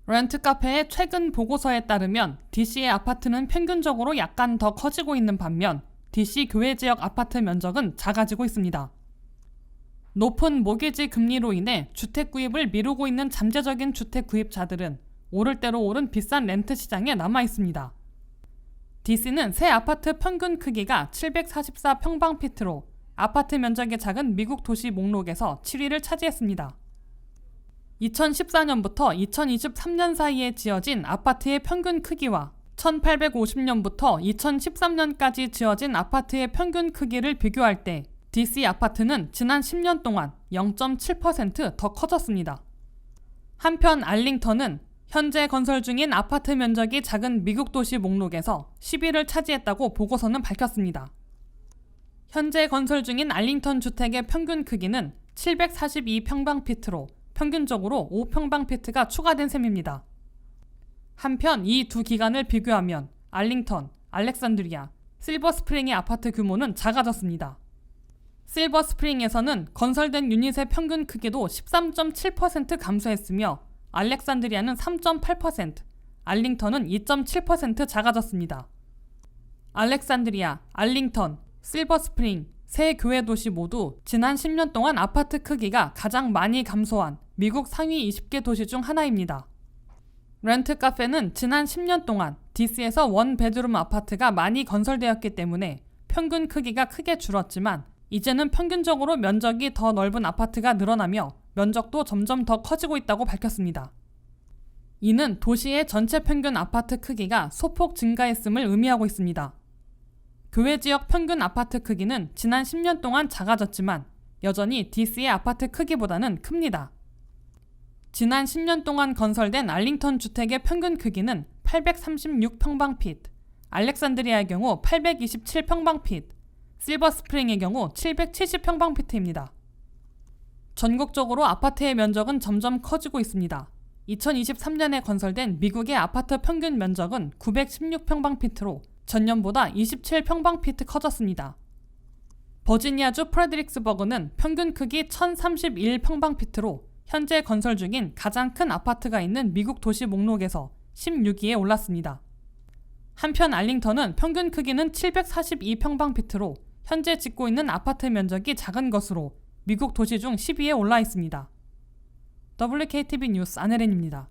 렌트카페의 최근 보고서에 따르면 DC의 아파트는 평균적으로 약간 더 커지고 있는 반면 DC 교외 지역 아파트 면적은 작아지고 있습니다. 높은 모기지 금리로 인해 주택 구입을 미루고 있는 잠재적인 주택 구입자들은 오를 대로 오른 비싼 렌트 시장에 남아 있습니다. DC는 새 아파트 평균 크기가 744평방피트로 아파트 면적이 작은 미국 도시 목록에서 7위를 차지했습니다. 2014년부터 2023년 사이에 지어진 아파트의 평균 크기와 1850년부터 2013년까지 지어진 아파트의 평균 크기를 비교할 때 DC 아파트는 지난 10년 동안 0.7% 더 커졌습니다. 한편 알링턴은 현재 건설 중인 아파트 면적이 작은 미국 도시 목록에서 10위를 차지했다고 보고서는 밝혔습니다. 현재 건설 중인 알링턴 주택의 평균 크기는 742평방피트로 평균적으로 5평방피트가 추가된 셈입니다. 한편 이 두 기간을 비교하면 알링턴, 알렉산드리아, 실버스프링의 아파트 규모는 작아졌습니다. 실버스프링에서는 건설된 유닛의 평균 크기도 13.7% 감소했으며 알렉산드리아는 3.8%, 알링턴은 2.7% 작아졌습니다. 알렉산드리아, 알링턴, 실버스프링 세 교외 도시 모두 지난 10년 동안 아파트 크기가 가장 많이 감소한 미국 상위 20개 도시 중 하나입니다. 렌트카페는 지난 10년 동안 DC에서 원베드룸 아파트가 많이 건설되었기 때문에 평균 크기가 크게 줄었지만 이제는 평균적으로 면적이 더 넓은 아파트가 늘어나며 면적도 점점 더 커지고 있다고 밝혔습니다. 이는 도시의 전체 평균 아파트 크기가 소폭 증가했음을 의미하고 있습니다. 교외 지역 평균 아파트 크기는 지난 10년 동안 작아졌지만 여전히 DC의 아파트 크기보다는 큽니다. 지난 10년 동안 건설된 알링턴 주택의 평균 크기는 836평방피트, 알렉산드리아의 경우 827평방피트, 실버스프링의 경우 770평방피트입니다. 전국적으로 아파트의 면적은 점점 커지고 있습니다. 2023년에 건설된 미국의 아파트 평균 면적은 916평방피트로 전년보다 27평방피트 커졌습니다. 버지니아주 프레드릭스버그는 평균 크기 1031평방피트로 현재 건설 중인 가장 큰 아파트가 있는 미국 도시 목록에서 16위에 올랐습니다. 한편 알링턴은 평균 크기는 742평방피트로 현재 짓고 있는 아파트 면적이 작은 것으로 미국 도시 중 10위에 올라 있습니다. WKTV 뉴스 안혜린입니다.